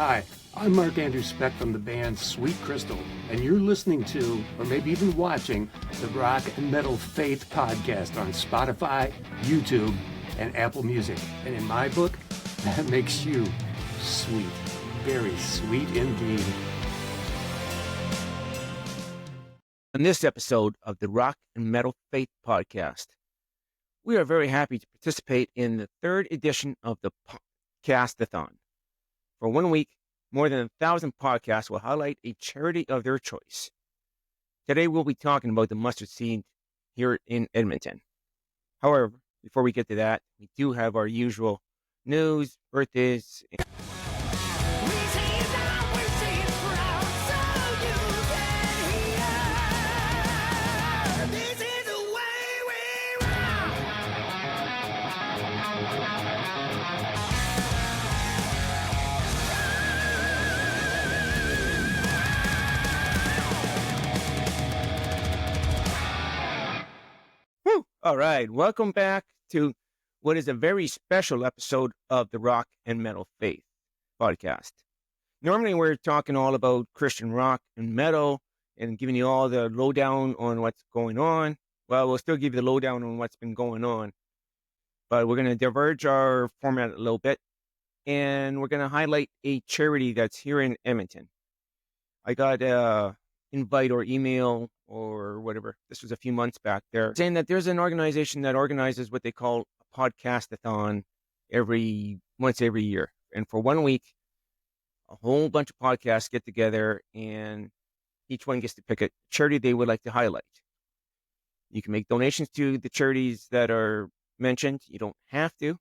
Hi, I'm Mark Andrew Speck from the band Sweet Crystal, and you're listening to, or maybe even watching, the Rock and Metal Faith podcast on Spotify, YouTube, and Apple Music. And in my book, that makes you sweet. Very sweet indeed. On this episode of the Rock and Metal Faith podcast, we are very happy to participate in the third edition of the Podcast-a-thon. For 1 week, more than 1,000 podcasts will highlight a charity of their choice. Today, we'll be talking about the mustard seed here in Edmonton. However, before we get to that, we do have our usual news, birthdays, All right, welcome back to what is a very special episode of the Rock and Metal Faith podcast. Normally, we're talking all about Christian rock and metal and giving you all the lowdown on what's going on. Well, we'll still give you the lowdown on what's been going on, but we're going to diverge our format a little bit, and we're going to highlight a charity that's here in Edmonton. I got a invite or email or whatever. This was a few months back there, saying that there's an organization that organizes what they call a podcast-a-thon once every year. And for 1 week, a whole bunch of podcasts get together and each one gets to pick a charity they would like to highlight. You can make donations to the charities that are mentioned. You don't have to.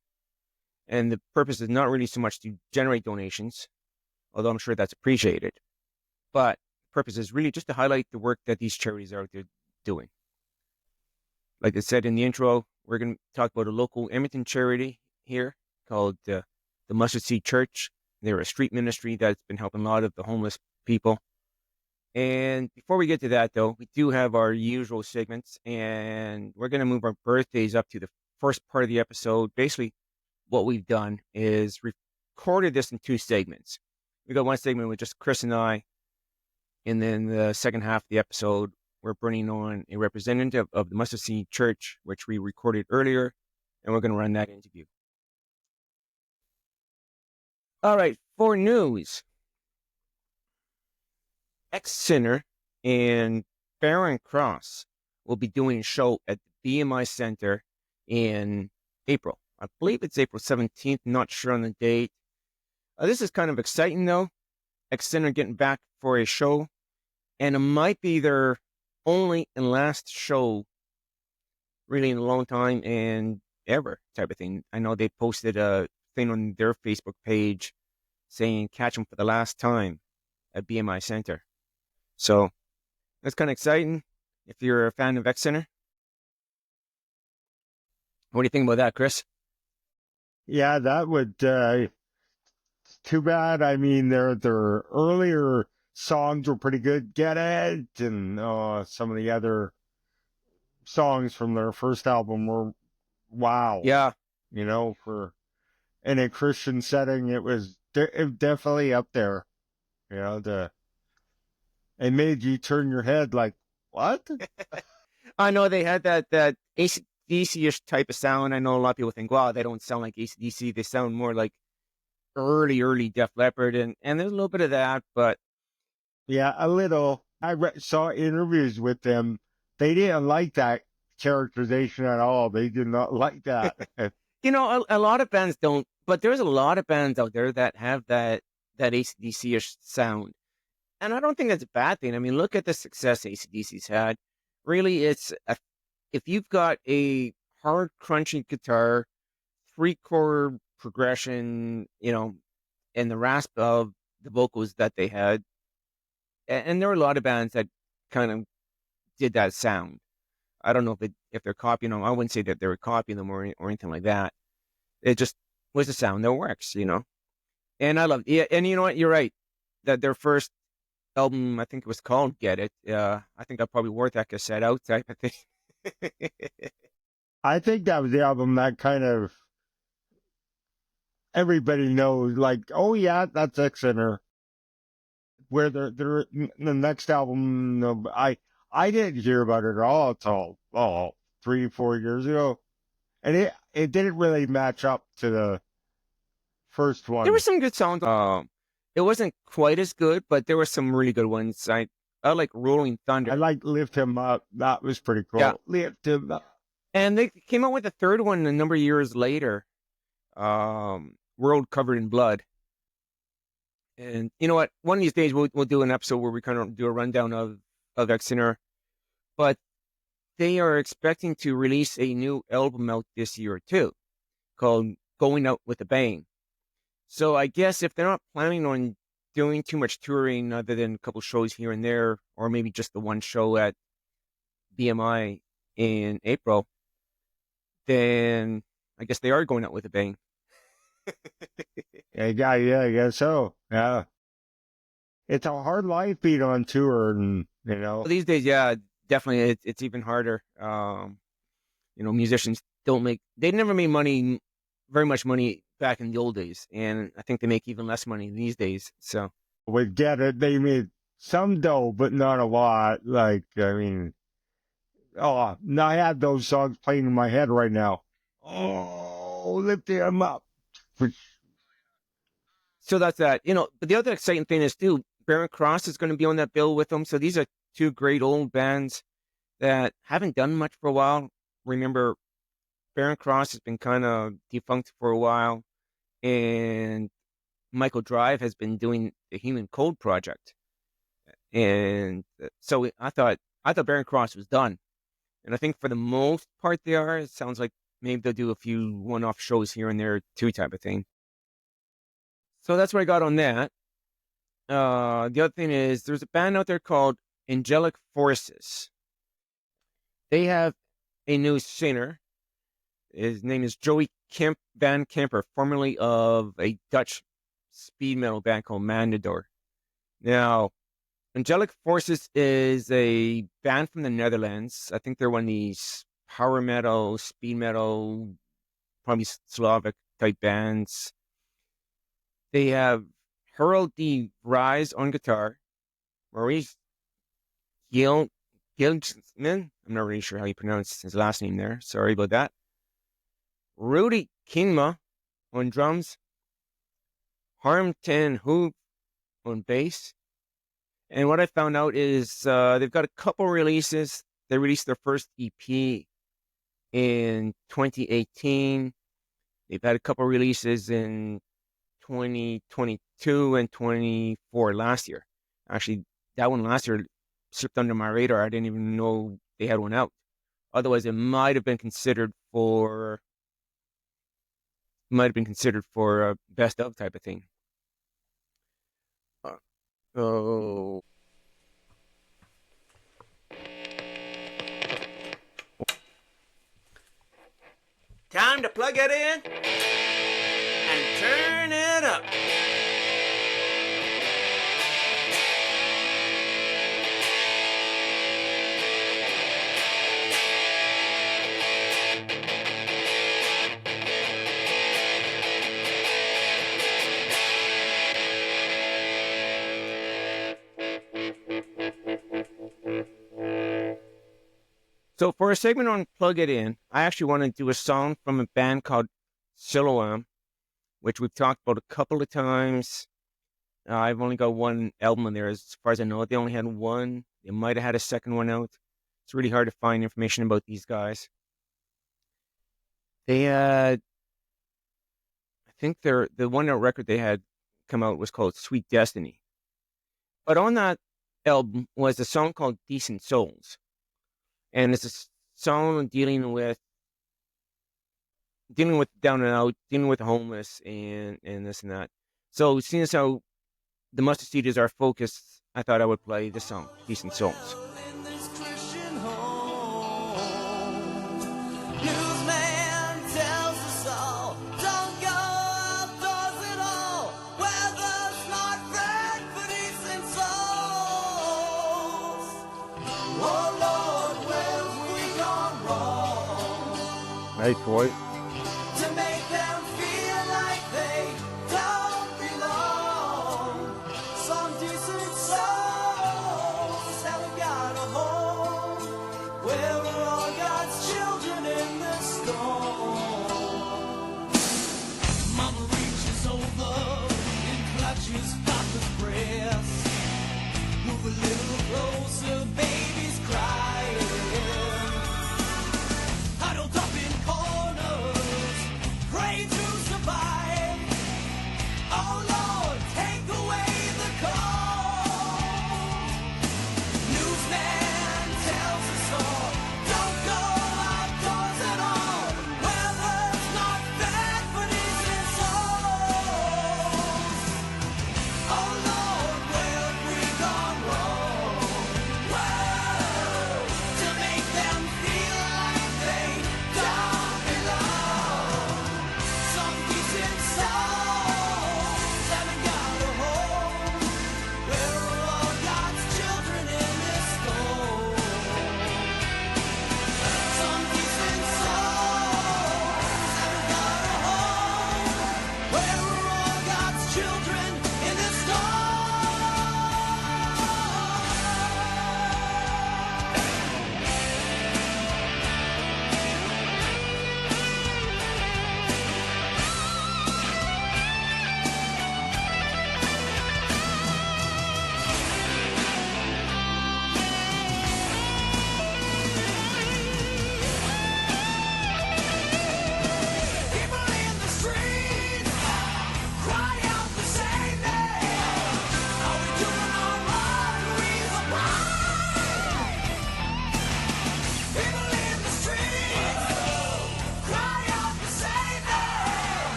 And the purpose is not really so much to generate donations, although I'm sure that's appreciated. But purpose is really just to highlight the work that these charities are out there doing. Like I said in the intro, we're going to talk about a local Edmonton charity here called the Mustard Seed Church. They're a street ministry that's been helping a lot of the homeless people. And before we get to that, though, we do have our usual segments, and we're going to move our birthdays up to the first part of the episode. Basically, what we've done is recorded this in two segments. We got one segment with just Chris and I, and then the second half of the episode, we're bringing on a representative of the Mustard Seed Church, which we recorded earlier, and we're going to run that interview. All right, for news, ex-Sinner and Barron Cross will be doing a show at the BMI Center in April. I believe it's April 17th, not sure on the date. This is kind of exciting, though. Ex-Sinner getting back for a show, and it might be their only and last show really in a long time and ever type of thing. I know they posted a thing on their Facebook page saying catch them for the last time at BMI Center. So that's kind of exciting if you're a fan of Ex-Sinner. What do you think about that, Chris? Yeah, that would too bad. I mean, their earlier songs were pretty good. Get It, and some of the other songs from their first album were wow. Yeah. You know, for in a Christian setting, it was definitely up there. You know, it made you turn your head like, what? I know they had that AC/DC-ish type of sound. I know a lot of people think, wow, they don't sound like AC/DC. They sound more like early Def Leppard, and there's a little bit of that, but yeah, a little. I saw interviews with them. They didn't like that characterization at all. They did not like that. You know, a lot of bands don't, but there's a lot of bands out there that have that AC/DC-ish sound, and I don't think that's a bad thing. I mean, look at the success AC/DC's had. Really, if you've got a hard, crunchy guitar, 3-chord progression, you know, and the rasp of the vocals that they had. And there were a lot of bands that kind of did that sound. I don't know if they're copying them. I wouldn't say that they were copying them or anything like that. It just was a sound that works, you know. And I love it. Yeah, and you know what? You're right. That their first album, I think it was called Get It. I think I probably wore that cassette out type of thing. I think that was the album that kind of everybody knows, like, oh yeah, that's X-Center. Where they're the next album, no, I didn't hear about it at all until 3-4 years ago, and it didn't really match up to the first There were one. some good songs. It wasn't quite as good, but there were some really good ones. I like Rolling Thunder. I like Lift Him Up. That was pretty cool. Yeah. Lift Him Up. And they came out with a third one a number of years later, World Covered in Blood. And you know what? One of these days we'll do an episode where we kind of do a rundown of X-Center. But they are expecting to release a new album out this year too, called Going Out with a Bang. So I guess if they're not planning on doing too much touring other than a couple shows here and there, or maybe just the one show at BMI in April, then I guess they are going out with a bang. Yeah, I guess so. Yeah. It's a hard life being on tour, and These days, yeah, definitely it's even harder. Musicians they never made very much money back in the old days, and I think they make even less money these days. So we get it. They made some dough, but not a lot. Like, I mean, I have those songs playing in my head right now. Oh, lift him up. So that's that. But the other exciting thing is too, Barren Cross is going to be on that bill with them. So these are two great old bands that haven't done much for a while. Remember, Barren Cross has been kind of defunct for a while, and Michael Drive has been doing the Human Code project. And so I thought Barren Cross was done. And I think for the most part they are. It sounds like maybe they'll do a few one-off shows here and there too, type of thing. So that's what I got on that. The other thing is there's a band out there called Angelic Forces. They have a new singer. His name is Joey Van Kemper, formerly of a Dutch speed metal band called Mandador. Now, Angelic Forces is a band from the Netherlands. I think they're one of these power metal, speed metal, probably Slavic type bands. They have Harold D. Rise on guitar, Maurice Gilsman. I'm not really sure how you pronounce his last name there. Sorry about that. Rudy Kingma on drums, Harm Ten Hoop on bass. And what I found out is they've got a couple releases. They released their first EP in 2018. They've had a couple releases in 2022 and 24 last year. Actually, that one last year slipped under my radar. I didn't even know they had one out. Otherwise, it might have been considered for a best of type of thing. Oh. Time to plug it in and turn it up. So for a segment on Plug It In, I actually want to do a song from a band called Siloam, which we've talked about a couple of times. I've only got one album in there. As far as I know, they only had one. They might have had a second one out. It's really hard to find information about these guys. They had, I think the one record they had come out was called Sweet Destiny. But on that album was a song called Decent Souls. And it's a song dealing with down and out, dealing with the homeless and this and that. So seeing as how the Mustard Seed is our focus, I thought I would play this song, Decent Souls. Nice voice. To make them feel like they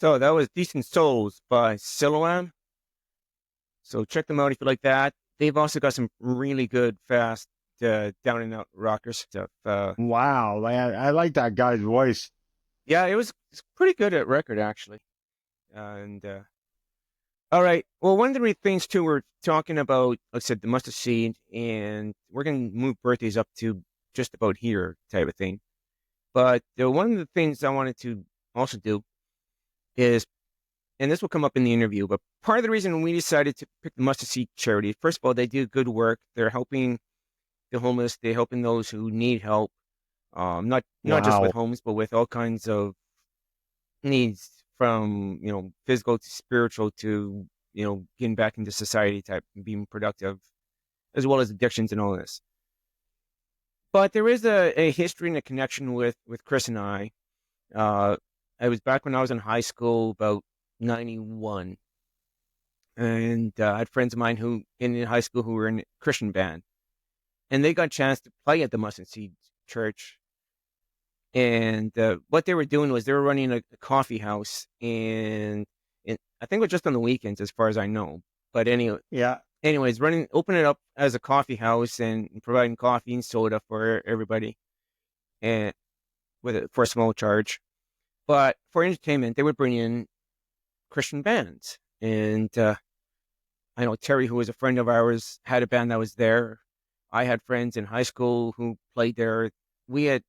So that was Decent Souls by Siloam. So check them out if you like that. They've also got some really good, fast, down and out rocker stuff. Wow, I like that guy's voice. Yeah, it's pretty good at record actually. And all right. Well, one of the things too, we're talking about, like I said, the mustard seed, and we're gonna move birthdays up to just about here type of thing. But one of the things I wanted to also do is, and this will come up in the interview, but part of the reason we decided to pick the Mustard Seed charity, first of all, they do good work. They're helping the homeless. They're helping those who need help. Not just with Wow. homeless, but with all kinds of needs, from physical to spiritual to getting back into society type and being productive, as well as addictions and all this. But there is a history and a connection with Chris and I. I was back when I was in high school, about 91. And I had friends of mine who in high school who were in a Christian band. And they got a chance to play at the Mustard Seed Church. And what they were doing was they were running a coffee house. And I think it was just on the weekends, as far as I know. But Yeah. anyways, opening it up as a coffee house and providing coffee and soda for everybody, and for a small charge. But for entertainment, they would bring in Christian bands. And I know Terry, who was a friend of ours, had a band that was there. I had friends in high school who played there. There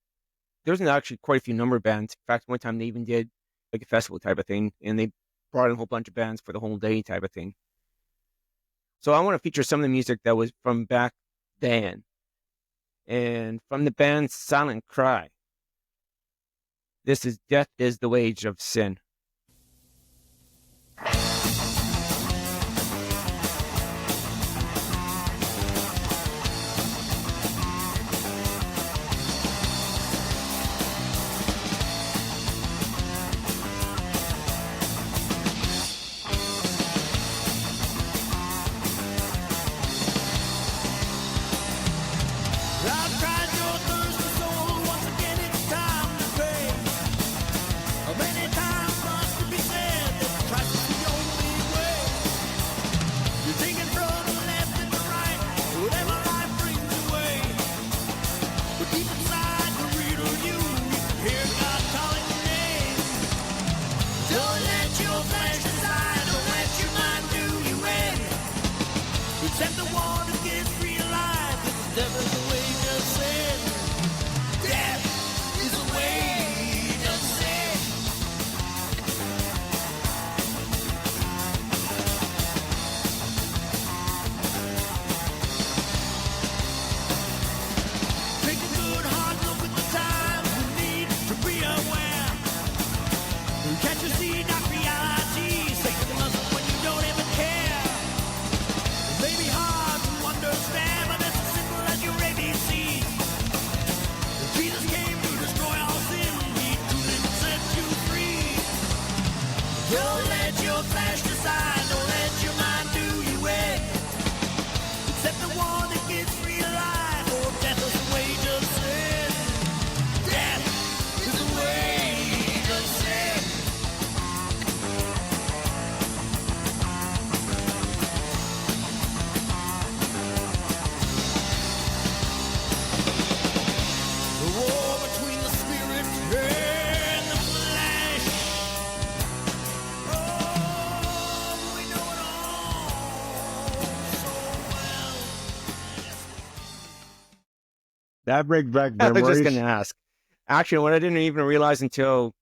was actually quite a few number of bands. In fact, one time they even did like a festival type of thing, and they brought in a whole bunch of bands for the whole day type of thing. So I want to feature some of the music that was from back then. And from the band Silent Cry, this is Death is the Wage of Sin. I've tried your thirsty soul, once again it's time to pay. Many times must it be said that Christ is the only way. You're thinking from the left and the right, whatever life brings away. But deep inside the real you can hear God calling your name. Don't let your flesh decide, don't let your mind do you in. Except the one who gives real life, death is the wage of sin. Death is the wage of sin. Take a good hard look at the times we need to be aware. Can't you see that reality? Say the muscle when you don't even care. It may be hard to understand, but it's as simple as your ABC. Jesus came to destroy all sin. He truly set you free. Don't let your flesh decide. Don't let your mind do you in. Except the one that gives real life. Oh, death is the wage of sin. Death is the wage of sin. The war between the spirit and the flesh. Oh, we know it all so well. That brings back I was just memories. going to ask. Actually, what I didn't even realize until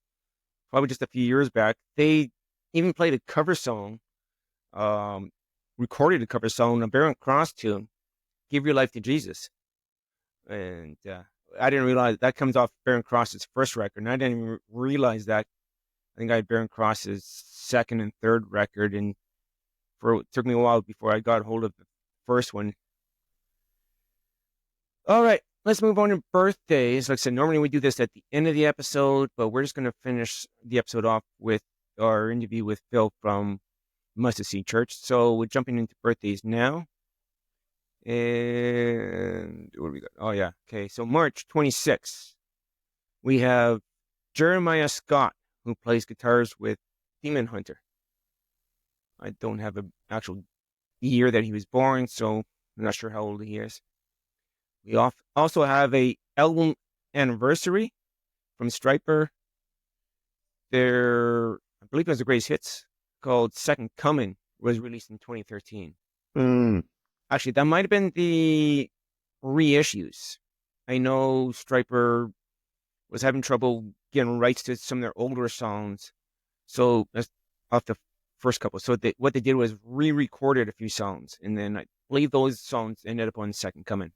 probably just a few years back, they even played a cover song, recorded a cover song, a Barren Cross tune, Give Your Life to Jesus. And I didn't realize that comes off Barren Cross's first record. And I didn't even realize that. I think I had Barren Cross's second and third record. And it took me a while before I got hold of the first one. All right, let's move on to birthdays. Like I said, normally we do this at the end of the episode, but we're just going to finish the episode off with our interview with Phil from Mustard Seed Church. So we're jumping into birthdays now. And what do we got? Oh, yeah. Okay, so March 26th, we have Jeremiah Scott, who plays guitars with Demon Hunter. I don't have an actual year that he was born, so I'm not sure how old he is. We also have a album anniversary from Stryper. I believe it was the greatest hits, called Second Coming, was released in 2013. Actually, that might have been the reissues. I know Stryper was having trouble getting rights to some of their older songs, so that's off the first couple. So what they did was re-recorded a few songs, and then I believe those songs ended up on Second Coming.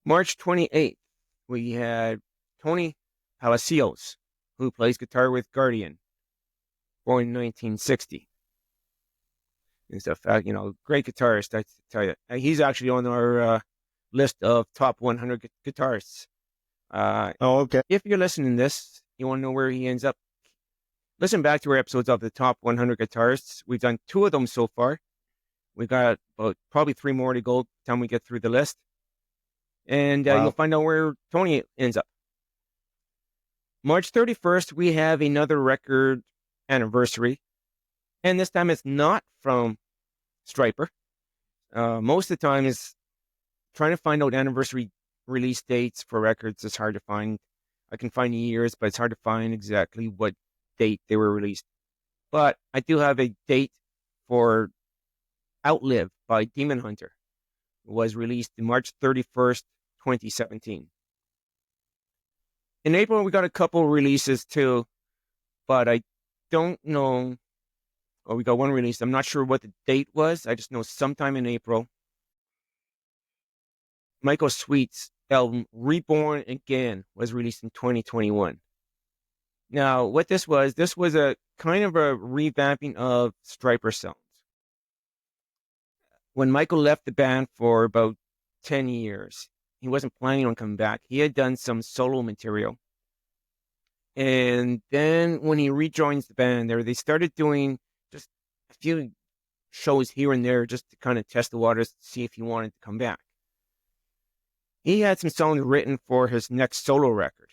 March 28th, we had Tony Palacios, who plays guitar with Guardian, born in 1960. And stuff, great guitarist, I tell you. He's actually on our list of top 100 guitarists. Okay. If you're listening to this, you want to know where he ends up, listen back to our episodes of the top 100 guitarists. We've done 2 of them so far. We've got about probably 3 more to go by the time we get through the list. And you'll find out where Tony ends up. March 31st, we have another record anniversary. And this time it's not from Stryper. Most of the time is trying to find out anniversary release dates for records is hard to find. I can find years, but it's hard to find exactly what date they were released. But I do have a date for Outlive by Demon Hunter. It was released in March 31st, 2017. In April, we got a couple releases too, but I don't know. Oh, we got one release. I'm not sure what the date was. I just know sometime in April. Michael Sweet's album Reborn Again was released in 2021. Now, what this was a kind of a revamping of Stryper songs. When Michael left the band for about 10 years, he wasn't planning on coming back. He had done some solo material. And then when he rejoins the band they started doing just a few shows here and there just to kind of test the waters, to see if he wanted to come back. He had some songs written for his next solo record.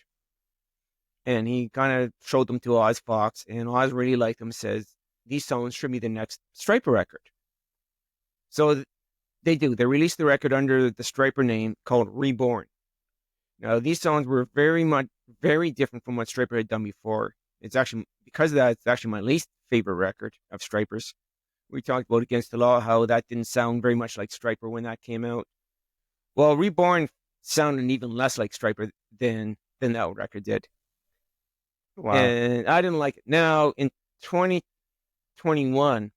And he kind of showed them to Oz Fox, and Oz really liked them, says, these songs should be the next Stryper record. So they do. They released the record under the Stryper name called Reborn. Now, these songs were very different from what Stryper had done before. It's actually, because of that, it's actually my least favorite record of Stryper's. We talked about Against the Law, how that didn't sound very much like Stryper when that came out. Well, Reborn sounded even less like Stryper than that record did. Wow. And I didn't like it. Now, in 2021,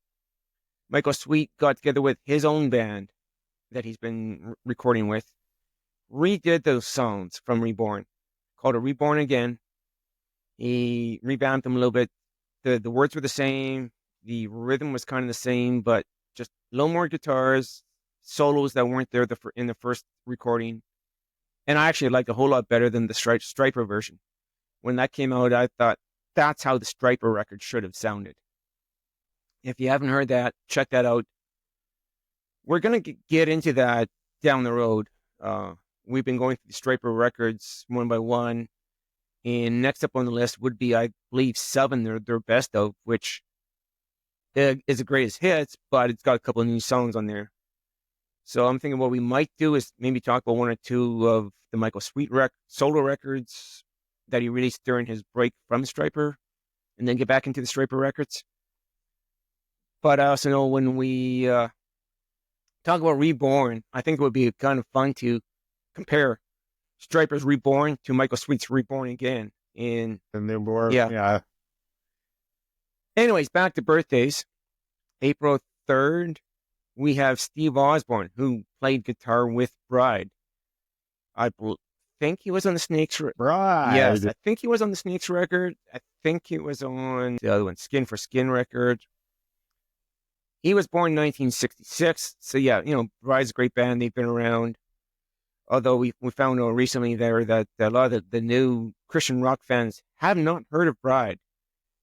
Michael Sweet got together with his own band that he's been recording with, redid those songs from Reborn, called it Reborn Again. He revamped them a little bit. The words were the same. The rhythm was kind of the same, but just a little more guitars, solos that weren't there in the first recording. And I actually liked it a whole lot better than the Stryper version. When that came out, I thought that's how the Stryper record should have sounded. If you haven't heard that, check that out. We're going to get into that down the road. We've been going through the Stryper records one by one. And next up on the list would be, I believe, 7, their best of, which is the greatest hits, but it's got a couple of new songs on there. So I'm thinking what we might do is maybe talk about 1 or 2 of the Michael Sweet solo records that he released during his break from Stryper, and then get back into the Stryper records. But I also know when we talk about Reborn, I think it would be kind of fun to compare Stryper's Reborn to Michael Sweet's Reborn Again. And they were, yeah. Anyways, back to birthdays. April 3rd, we have Steve Osborne, who played guitar with Bride. I think he was on the Snakes record. Bride. Yes, I think he was on the Snakes record. I think he was on the other one, Skin for Skin record. He was born in 1966. So yeah, Bride's a great band. They've been around. Although we found out recently there that a lot of the new Christian rock fans have not heard of Bride.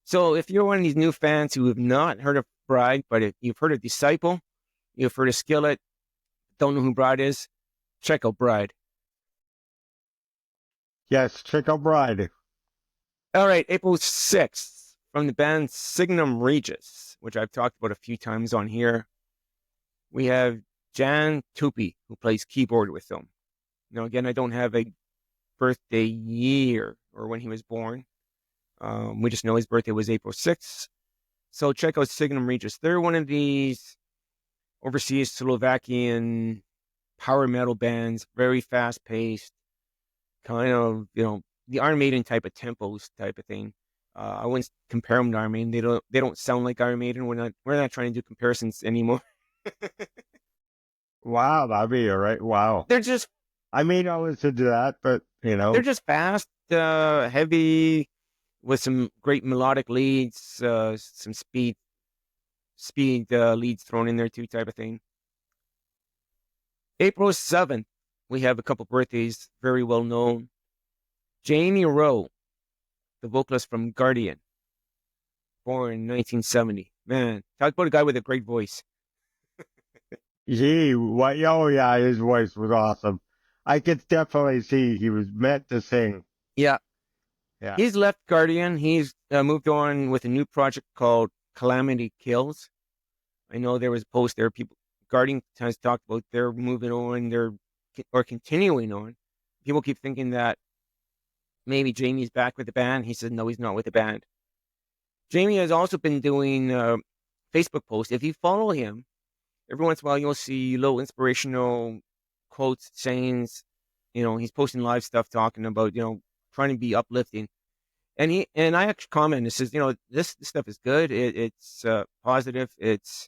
So if you're one of these new fans who have not heard of Bride, but if you've heard of Disciple, you've heard of Skillet, don't know who Bride is, check out Bride. Yes, check out Bride. All right, April 6th, from the band Signum Regis, which I've talked about a few times on here, we have Jan Tupi, who plays keyboard with them. Now, again, I don't have a birthday year or when he was born. We just know his birthday was April 6th. So check out Signum Regis. They're one of these overseas Slovakian power metal bands, very fast-paced, kind of, the Iron Maiden type of tempos type of thing. I wouldn't compare them to Iron Maiden. They don't sound like Iron Maiden. We're not trying to do comparisons anymore. Wow, that'd be all right. Wow. They're just I may not listen to that, but they're just fast, heavy, with some great melodic leads, some speed leads thrown in there too, type of thing. April 7th, we have a couple birthdays, very well known. Jamie Rowe, the vocalist from Guardian, born in 1970. Man, talk about a guy with a great voice. gee, what? Oh yeah, his voice was awesome. I could definitely see he was meant to sing. Yeah. Yeah. He's left Guardian. He's moved on with a new project called Calamity Kills. I know there was a post there. Guardian has talked about they're moving on, or continuing on. People keep thinking that maybe Jamie's back with the band. He said, no, he's not with the band. Jamie has also been doing Facebook posts. If you follow him, every once in a while you'll see little inspirational quotes, sayings. He's posting live stuff talking about, trying to be uplifting. And I actually commented, says, this stuff is good. It's positive. It's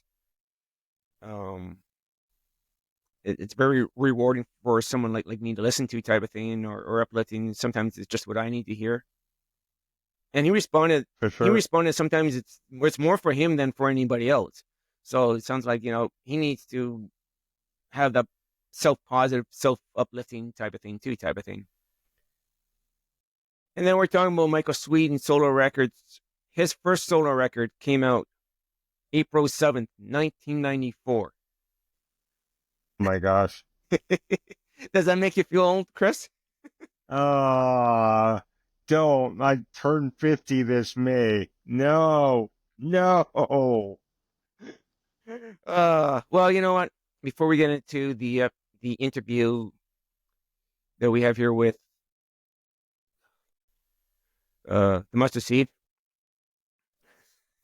very rewarding for someone like me to listen to, type of thing, or uplifting. Sometimes it's just what I need to hear. And he responded. For sure. He responded. Sometimes it's more for him than for anybody else. So it sounds like he needs to have that self-positive, self-uplifting type of thing too, type of thing. And then we're talking about Michael Sweet and solo records. His first solo record came out April 7th, 1994. Oh my gosh. Does that make you feel old, Chris? Don't. I turned 50 this May. No. Well, you know what? Before we get into the interview that we have here with the Mustard Seed.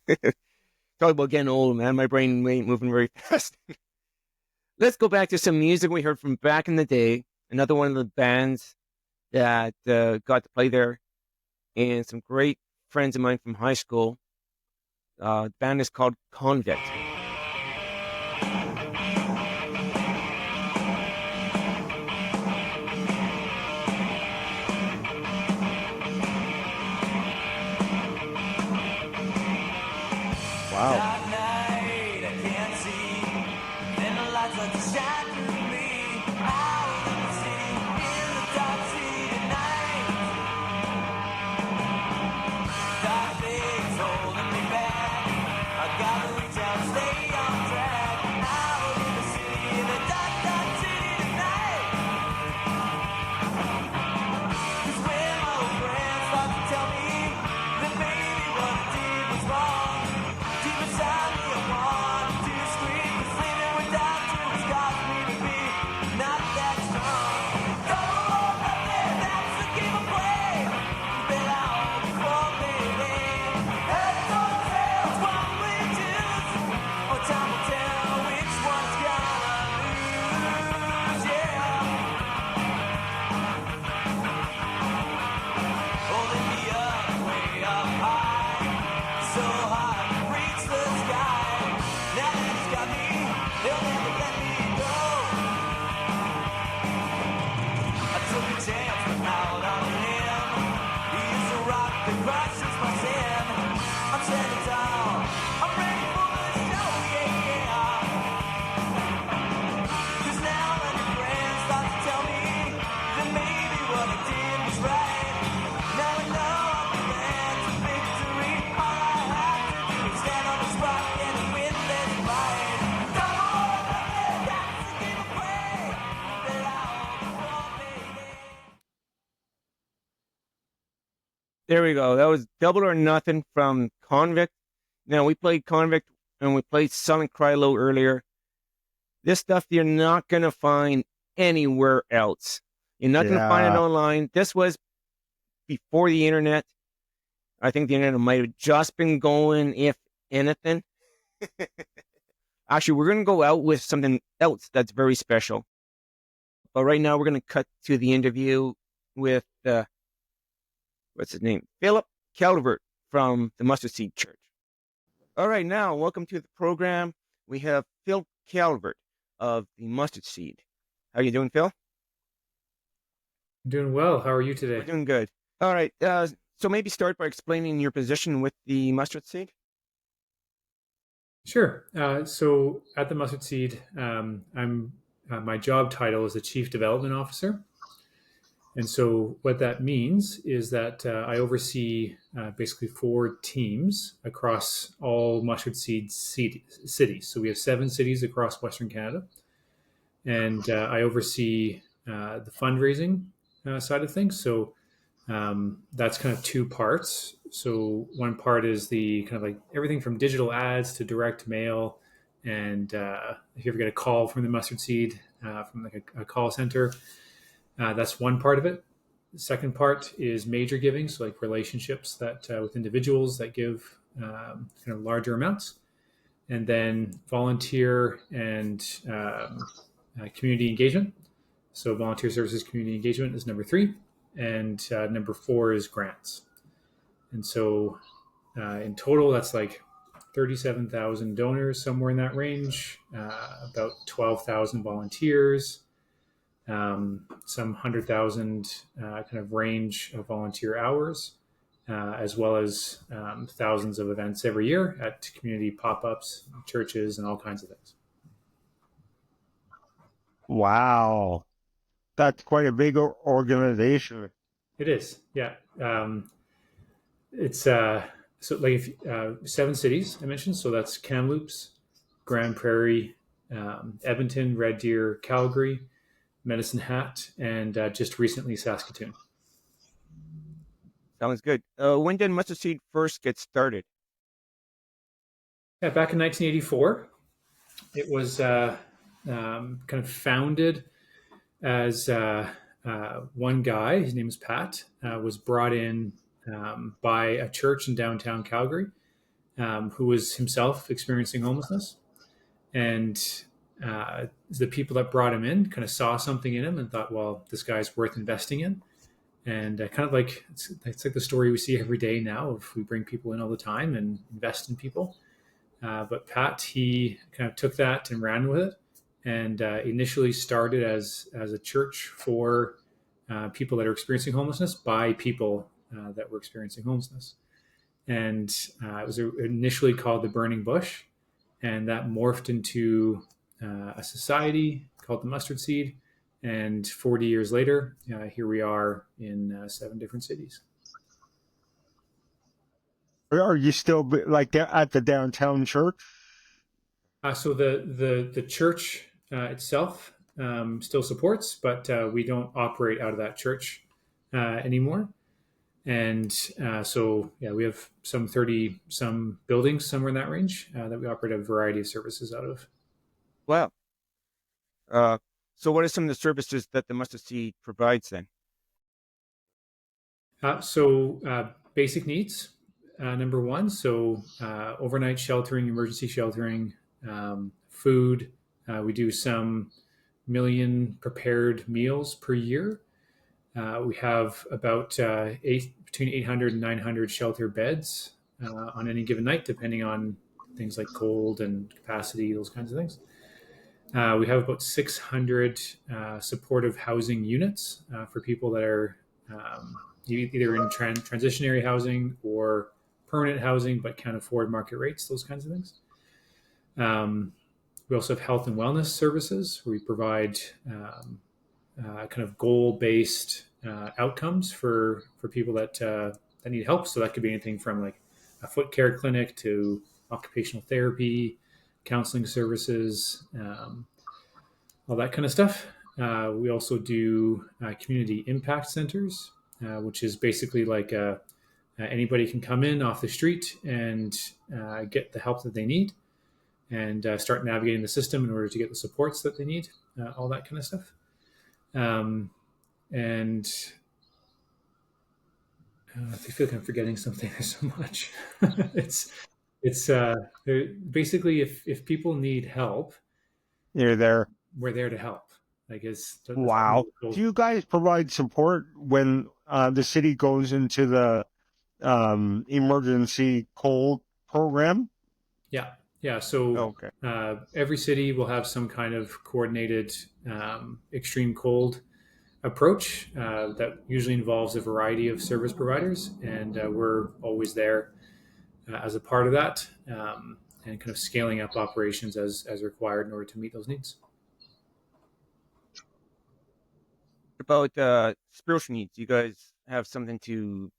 Talk about getting old, man. My brain ain't moving very fast. Let's go back to some music we heard from back in the day. Another one of the bands that got to play there, and some great friends of mine from high school. The band is called Convict. Wow. Dark night, I can't see. Then the lights start to shine through me. Out in the city, in the dark city tonight. Dark days holding me back. I gotta reach out, stay on track. Out in the city, in the dark, dark city tonight. 'Cause when my old friends start to tell me that maybe what I did was wrong. Deep inside me, I want to scream, 'cause living without you has caused me to be not that There we go. That was Double or Nothing from Convict. Now, we played Convict and we played Silent Cry Low earlier. This stuff you're not going to find anywhere else. You're not going to find it Yeah. online. This was before the internet. I think the internet might have just been going, if anything. Actually, we're going to go out with something else that's very special. But right now, we're going to cut to the interview with, what's his name? Philip Calvert from the Mustard Seed Church. All right, now, welcome to the program. We have Phil Calvert of the Mustard Seed. How you doing, Phil? Doing well. How are you today? We're doing good. All right, so maybe start by explaining your position with the Mustard Seed. Sure. So at the Mustard Seed, my job title is the Chief Development Officer. And so what that means is that I oversee basically 4 teams across all Mustard Seed cities. So we have 7 cities across Western Canada. And I oversee the fundraising side of things. So that's kind of 2 parts. So one part is the kind of like everything from digital ads to direct mail. And if you ever get a call from the Mustard Seed, from like a call center, that's one part of it. The second part is major giving. So like relationships that with individuals that give kind of larger amounts. And then volunteer and community engagement. So volunteer services, community engagement is number 3. And number 4 is grants. And so in total, that's like 37,000 donors, somewhere in that range, about 12,000 volunteers, some 100,000 kind of range of volunteer hours, as well as thousands of events every year at community pop-ups, churches, and all kinds of things. Wow. That's quite a big organization. It is, yeah. It's so like if, 7 cities I mentioned. So that's Kamloops, Grand Prairie, Edmonton, Red Deer, Calgary, Medicine Hat, and just recently Saskatoon. Sounds good. When did Mustard Seed first get started? Yeah, back in 1984, it was kind of founded as one guy, his name is Pat, was brought in by a church in downtown Calgary, who was himself experiencing homelessness. And the people that brought him in kind of saw something in him and thought, well, this guy's worth investing in. And kind of like, it's like the story we see every day now of we bring people in all the time and invest in people. But Pat, he kind of took that and ran with it. And initially started as a church for people that are experiencing homelessness by people that were experiencing homelessness. And it was initially called the Burning Bush, and that morphed into a society called the Mustard Seed. And 40 years later, here we are in 7 different cities. Are you still like at the downtown church? So the church itself still supports, but we don't operate out of that church anymore. And so, yeah, we have some 30-some buildings somewhere in that range that we operate a variety of services out of. Wow. So what are some of the services that the Mustard Seed provides then? So basic needs, number 1. So overnight sheltering, emergency sheltering, food. We do some million prepared meals per year. We have about between 800 and 900 shelter beds on any given night, depending on things like cold and capacity, those kinds of things. We have about 600 supportive housing units for people that are either in transitionary housing or permanent housing, but can't afford market rates, those kinds of things. We also have health and wellness services where we provide kind of goal-based outcomes for people that need help. So that could be anything from like a foot care clinic to occupational therapy, counseling services, all that kind of stuff. We also do community impact centers, which is basically like a Anybody can come in off the street and get the help that they need and start navigating the system in order to get the supports that they need, all that kind of stuff. And I feel like I'm forgetting something. There's so much. it's basically if people need help, You're there. we're there to help. That's Wow. Do you guys provide support when the city goes into the emergency cold program? Yeah. So Okay. every city will have some kind of coordinated extreme cold approach that usually involves a variety of service providers, and we're always there as a part of that, and kind of scaling up operations as required in order to meet those needs. What about spiritual needs? You guys have something to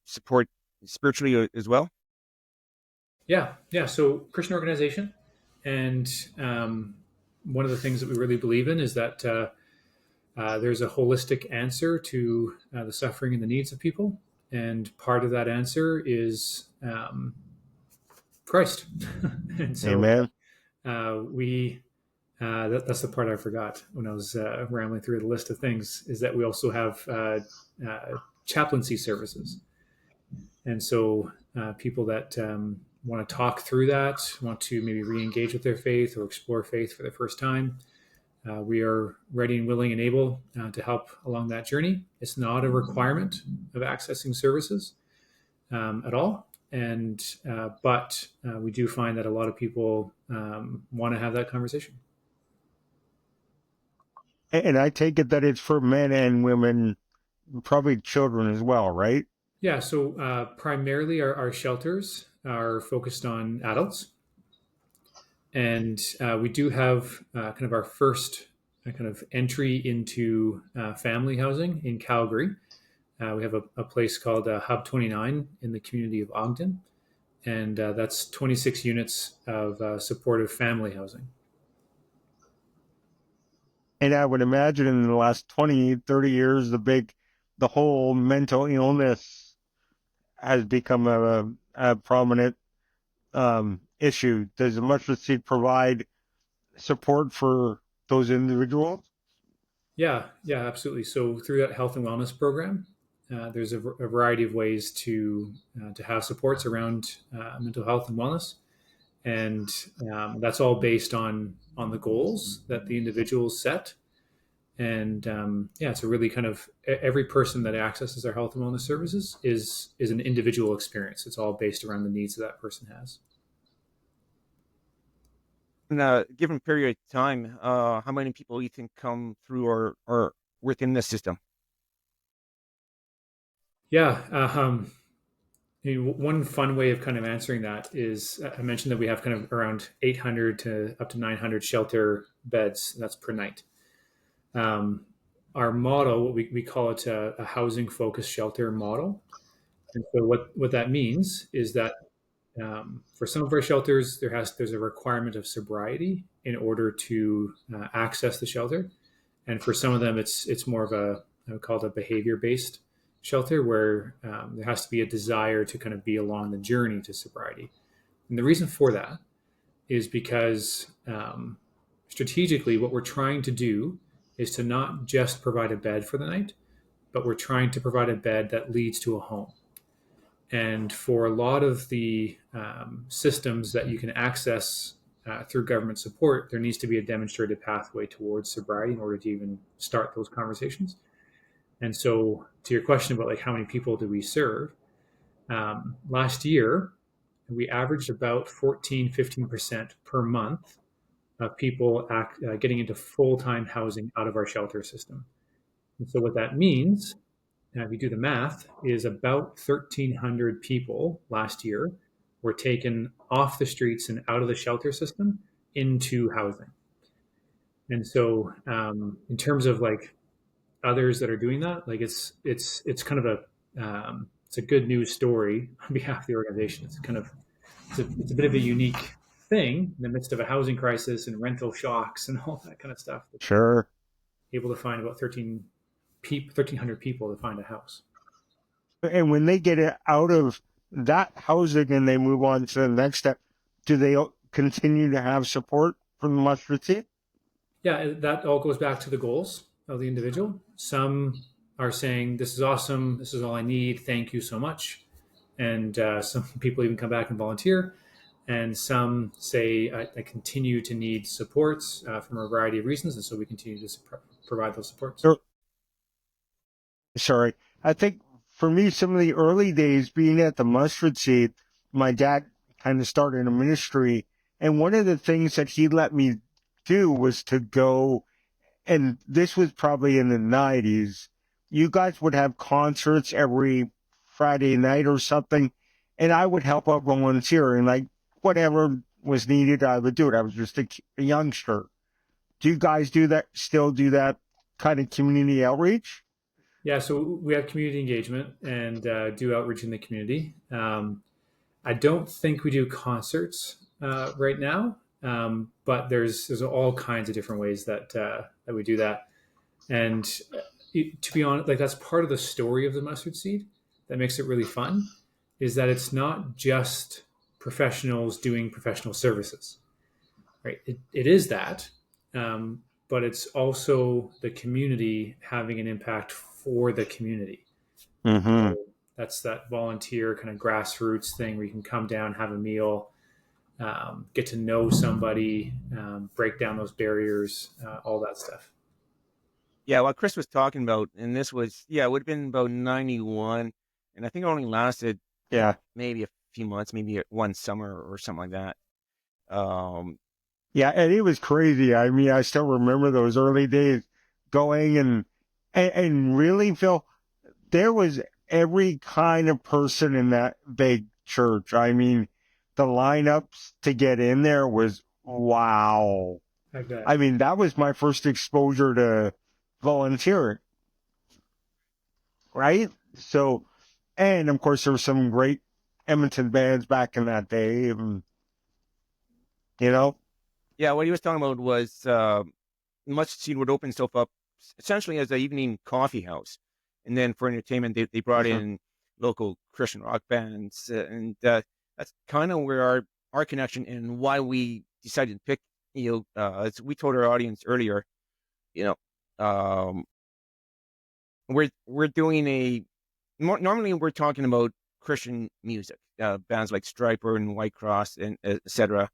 support spiritually as well? Yeah. So Christian organization, and one of the things that we really believe in is that there's a holistic answer to the suffering and the needs of people, and part of that answer is Christ. And so Amen. that's the part I forgot when I was rambling through the list of things, is that we also have chaplaincy services. And so people that want to talk through that, want to maybe re-engage with their faith or explore faith for the first time, we are ready and willing and able to help along that journey. It's not a requirement of accessing services at all. And but we do find that a lot of people want to have that conversation. And I take it that it's for men and women, probably children as well, right? Yeah, so primarily our shelters are focused on adults. And we do have kind of our first kind of entry into family housing in Calgary. We have a place called Hub 29 in the community of Ogden. And that's 26 units of supportive family housing. And I would imagine in the last 20, 30 years, the whole mental illness has become a prominent issue. Does the mustard seed provide support for those individuals? Yeah, absolutely. So through that health and wellness program, there's a variety of ways to have supports around mental health and wellness, and that's all based on the goals that the individuals set. And it's a really kind of every person that accesses our health and wellness services is an individual experience. It's all based around the needs that that person has. In a given period of time, how many people you think come through or within the system? Yeah. One fun way of kind of answering that is I mentioned that we have kind of around 800 to up to 900 shelter beds. That's per night. Our model, we call it a housing focused shelter model. And so what that means is that for some of our shelters, there's a requirement of sobriety in order to access the shelter. And for some of them, it's more of I would call it a behavior based shelter where there has to be a desire to kind of be along the journey to sobriety. And the reason for that is because strategically, what we're trying to do is to not just provide a bed for the night, but we're trying to provide a bed that leads to a home. And for a lot of the systems that you can access through government support, there needs to be a demonstrated pathway towards sobriety in order to even start those conversations. And so to your question about like how many people do we serve, last year, we averaged about 14-15% per month of people getting into full-time housing out of our shelter system. And so what that means, if you do the math, is about 1,300 people last year were taken off the streets and out of the shelter system into housing. And so in terms of like others that are doing that, like it's kind of it's a good news story on behalf of the organization. It's a bit of a unique thing in the midst of a housing crisis and rental shocks and all that kind of stuff. Sure. Able to find about 1,300 people to find a house. And when they get it out of that housing and they move on to the next step, do they continue to have support from the mustard seed? Yeah, that all goes back to the goals of the individual. Some are saying, "This is awesome. This is all I need. Thank you so much." And some people even come back and volunteer. And some say, I continue to need supports from a variety of reasons. And so we continue to provide those supports. Sorry. I think for me, some of the early days being at the mustard seed, my dad kind of started a ministry. And one of the things that he let me do was to go, and this was probably in the 90s, you guys would have concerts every Friday night or something, and I would help out volunteer, and like whatever was needed, I would do it. I was just a youngster. Do you guys do that, still do that kind of community outreach? Yeah, so we have community engagement and do outreach in the community. I don't think we do concerts right now, but there's all kinds of different ways that we do that. And to be honest, like that's part of the story of the mustard seed that makes it really fun, is that it's not just professionals doing professional services, right? It is that, but it's also the community having an impact for the community. Mm-hmm. So that's that volunteer kind of grassroots thing where you can come down, have a meal, get to know somebody, break down those barriers, all that stuff. Yeah, what Chris was talking about, and this was, it would have been about 91, and I think it only lasted maybe a few months, maybe one summer or something like that. Yeah, and it was crazy. I mean, I still remember those early days going and really, Phil, there was every kind of person in that big church. I mean, the lineups to get in there was wow. I mean, that was my first exposure to volunteering, right? So, and of course, there were some great Edmonton bands back in that day, and, you know? Yeah, what he was talking about was Mustard Seed would open itself up essentially as an evening coffee house. And then for entertainment, they brought in local Christian rock bands. And that's kind of where our connection and why we decided to pick, as we told our audience earlier, we're doing normally we're talking about Christian music, bands like Striper and White Cross and etc.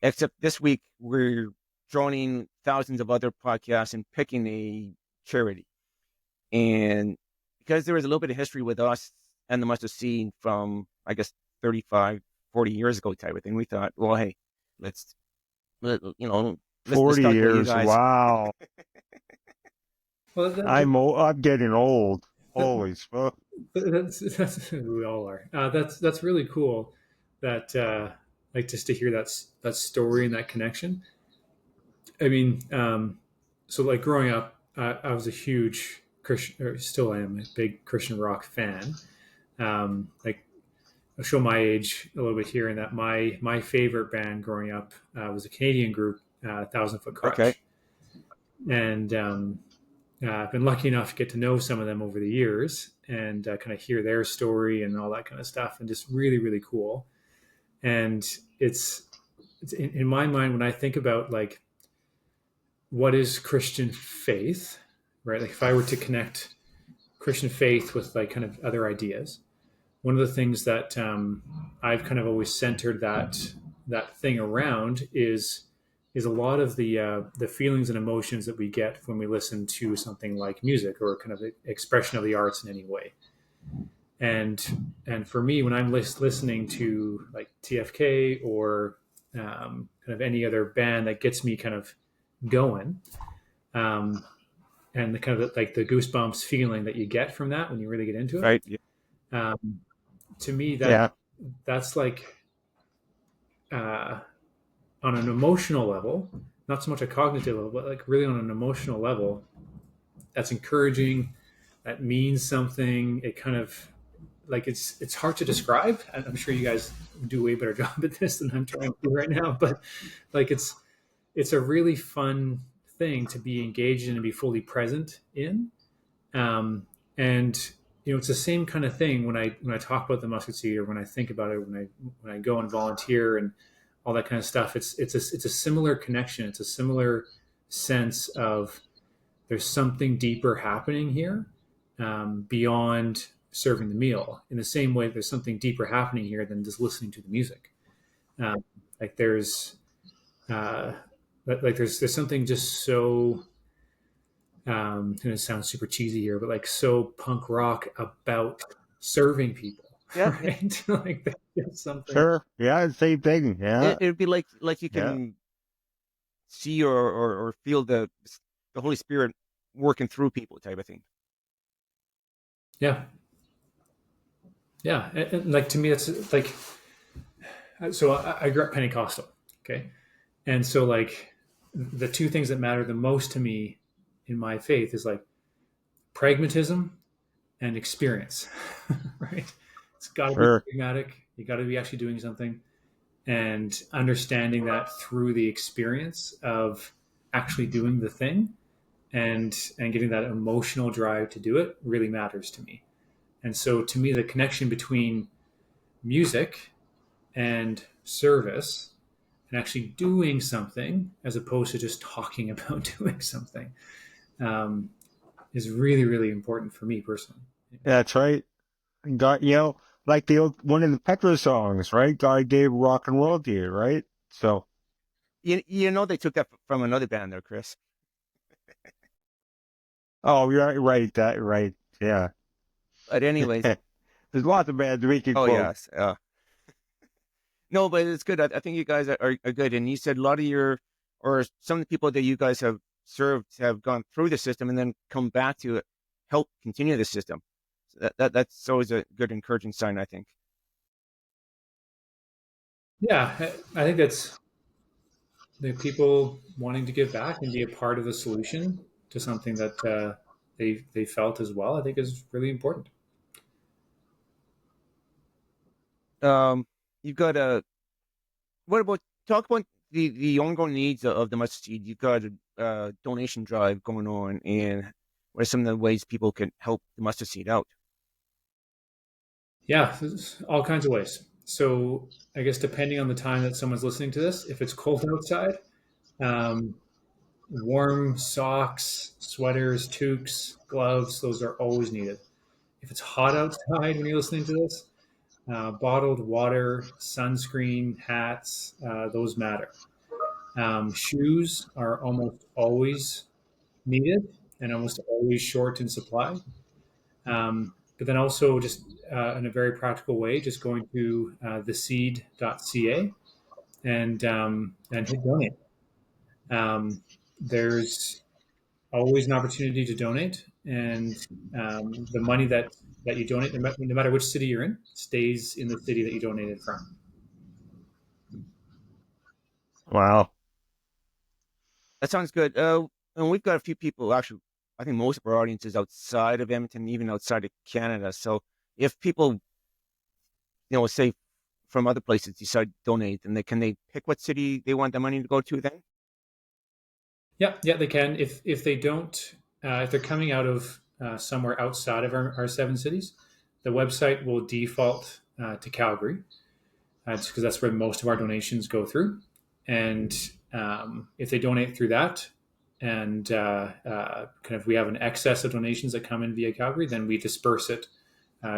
Except this week we're joining thousands of other podcasts and picking a charity. And because there was a little bit of history with us and the Mustard Seed from, I guess, 35, 40 years ago type of thing, we thought, well, hey, let's 40 years, wow. Well, I'm getting old. Holy smoke. That's we all are. That's really cool. That like just to hear that story and that connection. I mean, so like growing up, I was a huge Christian, or still am a big Christian rock fan. Like I'll show my age a little bit here, in that my favorite band growing up was a Canadian group, 1,000 Foot Krutch. Okay. And I've been lucky enough to get to know some of them over the years and kind of hear their story and all that kind of stuff, and just really, really cool. And it's in my mind, when I think about like what is Christian faith, right? Like if I were to connect Christian faith with like kind of other ideas, one of the things that I've kind of always centered that thing around is a lot of the feelings and emotions that we get when we listen to something like music or kind of expression of the arts in any way. And for me, when I'm listening to like TFK or kind of any other band that gets me kind of going, and the kind of like the goosebumps feeling that you get from that when you really get into it, right? Yeah. To me, that's like on an emotional level, not so much a cognitive level, but like really on an emotional level, that's encouraging. That means something. It kind of like it's hard to describe. I'm sure you guys do a way better job at this than I'm trying to do right now, but like it's a really fun thing to be engaged in and be fully present in. And it's the same kind of thing when I talk about the mustard seed, or when I think about it, when I go and volunteer and all that kind of stuff. It's a similar connection. It's a similar sense of there's something deeper happening here, beyond serving the meal. In the same way, there's something deeper happening here than just listening to the music. Like there's there's something just so. And it sounds super cheesy here, but like so punk rock about serving people, Yeah. right? Like that's something. Sure. Yeah, same thing. Yeah. It'd be like you can see or feel the Holy Spirit working through people type of thing. Yeah. Yeah. And like, to me, it's like, so I grew up Pentecostal. Okay. And so like the two things that matter the most to me in my faith is like pragmatism and experience, right? It's got to Sure. be pragmatic. You got to be actually doing something, and understanding that through the experience of actually doing the thing, and getting that emotional drive to do it really matters to me. And so to me, the connection between music and service and actually doing something, as opposed to just talking about doing something, is really, really important for me personally. That's right. God, like the old, one of the Petra songs, right? God gave rock and roll to you, right? So, You know they took that from another band there, Chris. oh, you're right. That right. Yeah. But anyways, There's lots of bands we can quote. yes. No, but it's good. I think you guys are good. And you said a lot of some of the people that you guys have served have gone through the system and then come back to help continue the system. So that's always a good, encouraging sign, I think. Yeah, I think that's the people wanting to give back and be a part of the solution to something that they felt as well, I think is really important. You've got talk about the ongoing needs of the mustard seed. You've got a donation drive going on, and what are some of the ways people can help the mustard seed out? Yeah, there's all kinds of ways. So I guess depending on the time that someone's listening to this, if it's cold outside, warm socks, sweaters, toques, gloves, those are always needed. If it's hot outside when you're listening to this, bottled water, sunscreen, hats, those matter. Shoes are almost always needed and almost always short in supply. But then also just in a very practical way, just going to theseed.ca and hit donate. There's always an opportunity to donate, and the money that you donate, no matter which city you're in, stays in the city that you donated from. Wow. That sounds good. And we've got a few people, actually, I think most of our audience is outside of Edmonton, even outside of Canada. So if people, say from other places decide to donate, then can they pick what city they want the money to go to then? Yeah, they can. If they don't, if they're coming out of somewhere outside of our 7 cities, the website will default to Calgary, just because that's where most of our donations go through. And if they donate through that, and we have an excess of donations that come in via Calgary, then we disperse it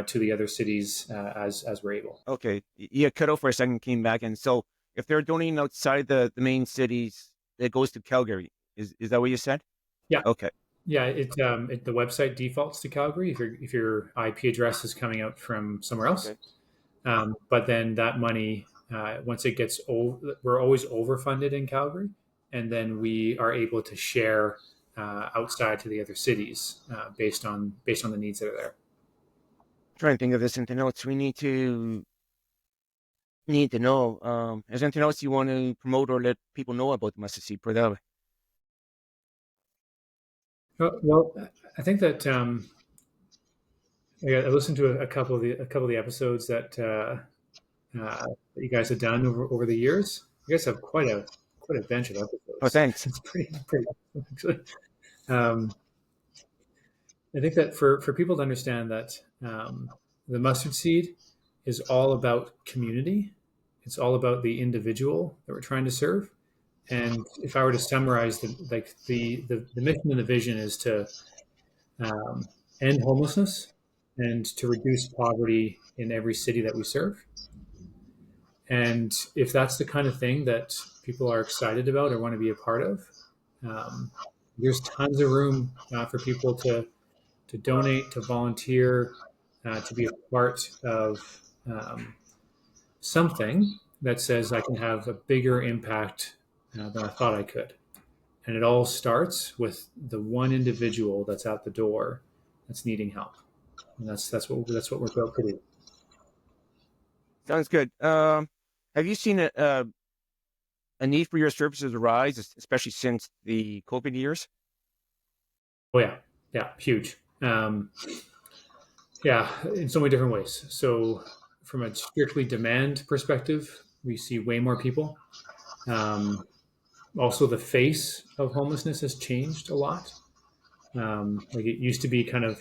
to the other cities as we're able. Okay, you cut out for a second, came back, and so if they're donating outside the main cities, it goes to Calgary. Is that what you said? Yeah. Okay. Yeah, the website defaults to Calgary if your IP address is coming out from somewhere else. Okay. But then that money, once it gets we're always overfunded in Calgary, and then we are able to share outside to the other cities based on the needs that are there. I'm trying to think of this anything else we need to know. Is there anything else you want to promote or let people know about the mustard seed? Well, I think that I listened to a couple of the episodes that you guys have done over the years. You guys have quite a bench of episodes. Oh, thanks. It's pretty awesome, actually. I think that for people to understand that the mustard seed is all about community. It's all about the individual that we're trying to serve. And if I were to summarize the mission and the vision is to end homelessness and to reduce poverty in every city that we serve. And if that's the kind of thing that people are excited about or want to be a part of, there's tons of room for people to donate, to volunteer, to be a part of something that says I can have a bigger impact than I thought I could. And it all starts with the one individual that's at the door that's needing help. And that's what we're built to do. Sounds good. Have you seen a need for your services arise, especially since the COVID years? Oh yeah, huge. Yeah, in so many different ways. So from a strictly demand perspective, we see way more people. Also, the face of homelessness has changed a lot. Like it used to be kind of,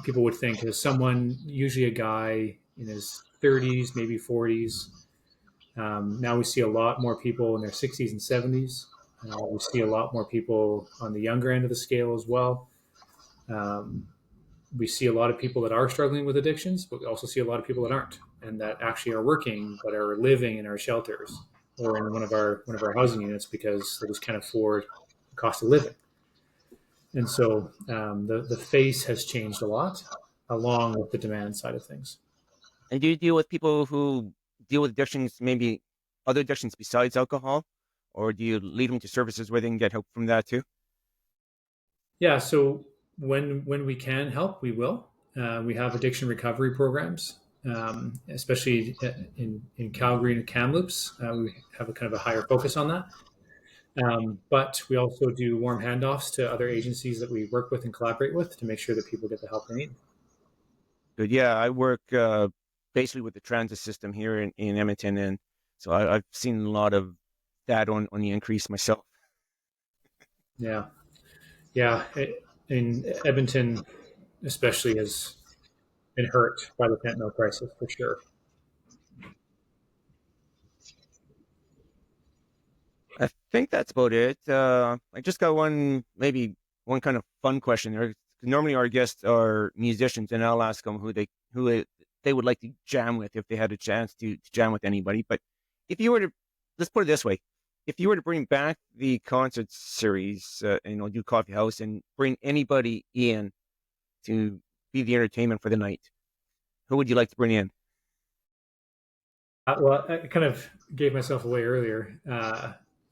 people would think as someone, usually a guy in his 30s, maybe 40s. Now we see a lot more people in their 60s and 70s. We see a lot more people on the younger end of the scale as well. We see a lot of people that are struggling with addictions, but we also see a lot of people that aren't, and that actually are working, but are living in our shelters or in one of our housing units because they just can't afford the cost of living. And so the face has changed a lot, along with the demand side of things. And do you deal with people who deal with addictions, maybe other addictions besides alcohol, or do you lead them to services where they can get help from that too? Yeah, so when we can help, we will. We have addiction recovery programs, especially in Calgary and Kamloops. We have a kind of a higher focus on that. But we also do warm handoffs to other agencies that we work with and collaborate with to make sure that people get the help they need. Good. Yeah, I work basically with the transit system here in Edmonton, and so I've seen a lot of that on the increase myself. Yeah. In Edmonton, especially, has been hurt by the fentanyl crisis for sure. I think that's about it. I just got one kind of fun question there. Normally our guests are musicians, and I'll ask them who they would like to jam with if they had a chance to jam with anybody. But if you were to, let's put it this way, if you were to bring back the concert series, do Coffee House and bring anybody in to be the entertainment for the night, who would you like to bring in? Well, I kind of gave myself away earlier.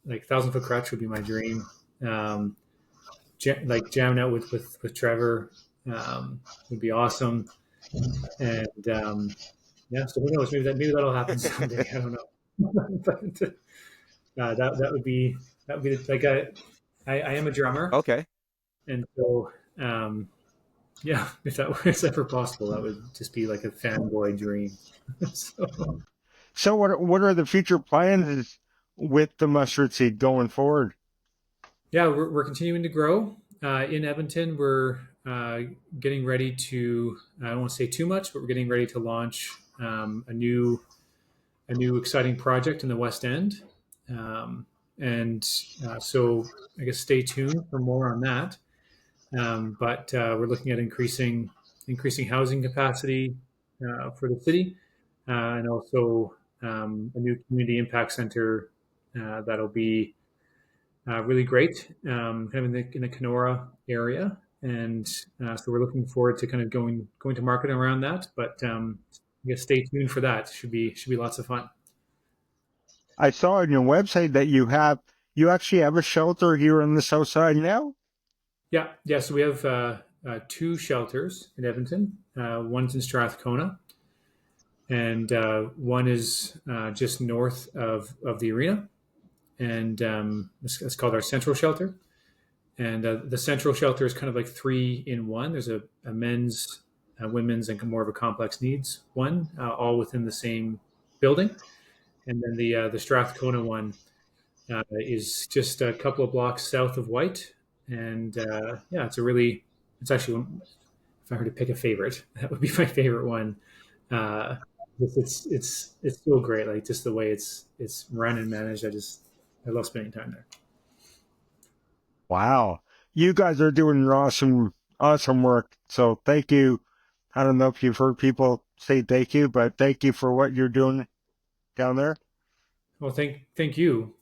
Like 1,000 Foot Crutch would be my dream. Like jamming out with Trevor would be awesome. And yeah, so who knows? Maybe that'll happen someday. I don't know. But that would be like I am a drummer. Okay. And so yeah, if that was ever possible, that would just be like a fanboy dream. So what are the future plans with the mustard seed going forward? Yeah, we're continuing to grow. In Edmonton, we're getting ready to, I don't want to say too much, but we're getting ready to launch a new exciting project in the West End. So I guess stay tuned for more on that. But we're looking at increasing housing capacity for the city, and also a new community impact center that'll be really great, kind of in the Kenora area. And so we're looking forward to kind of going to market around that. But I guess stay tuned for that. Should be lots of fun. I saw on your website that you actually have a shelter here on the south side now. Yeah. So we have 2 shelters in Edmonton. One's in Strathcona, and one is just north of the arena, and it's called our Central Shelter. And the Central Shelter is kind of like 3 in 1. There's a men's, women's, and more of a complex needs one, all within the same building. And then the Strathcona one is just a couple of blocks south of White. And yeah, it's a really it's actually, if I were to pick a favorite, that would be my favorite one. Uh, it's so great. Like just the way it's run and managed. I love spending time there. Wow. You guys are doing awesome work. So thank you. I don't know if you've heard people say thank you, but thank you for what you're doing down there. Well, thank you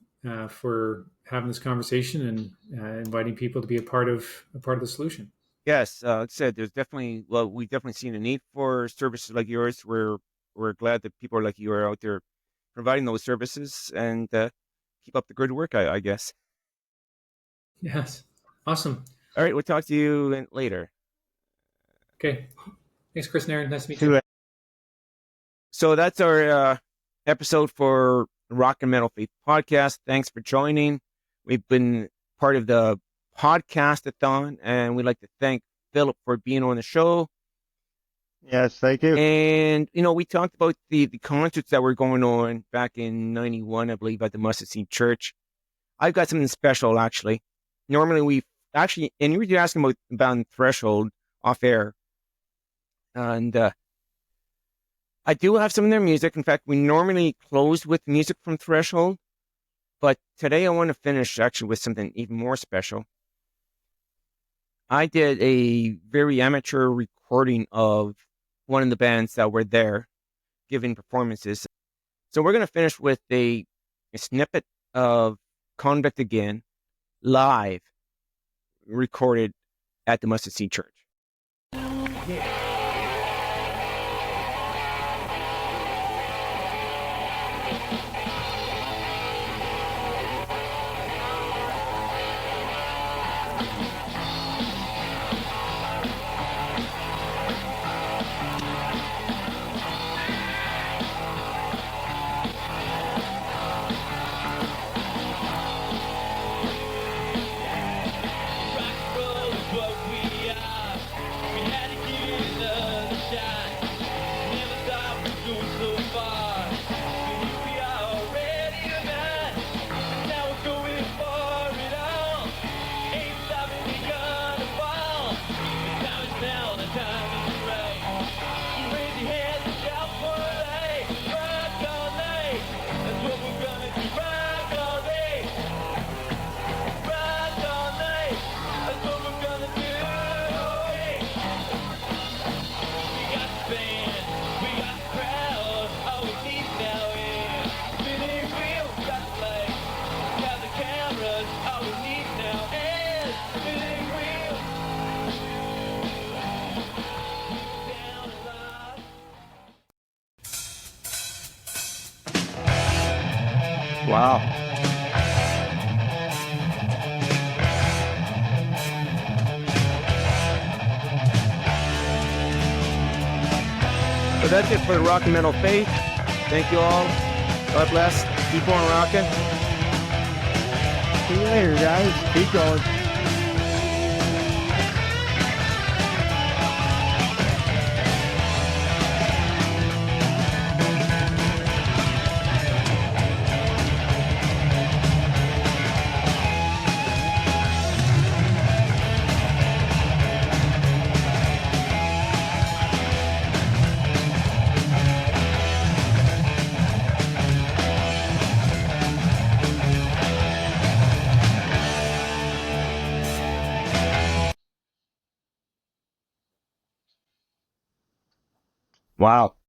for having this conversation and inviting people to be a part of the solution. Yes, like I said, we've definitely seen a need for services like yours. We're glad that people like you are out there providing those services, and keep up the good work, I guess. Yes, awesome. All right, we'll talk to you later. Okay, thanks, Chris and Aaron. Nice to meet See you. you. So that's our episode for Rock and Metal Faith Podcast. Thanks for joining. We've been part of the Podcast-a-thon, and we'd like to thank Philip for being on the show. Yes, thank you. And, we talked about the concerts that were going on back in 91, I believe, at the Mustard Seed Church. I've got something special, actually. Normally, and you were asking about Threshold off air. And I do have some of their music. In fact, we normally close with music from Threshold. But today I want to finish, actually, with something even more special. I did a very amateur recording of one of the bands that were there giving performances. So we're going to finish with a snippet of Convict Again, live, recorded at the Mustard Seed Church. Wow. So that's it for the Rock and Metal Faith. Thank you all. God bless. Keep on rocking. See you later, guys. Keep going. Wow.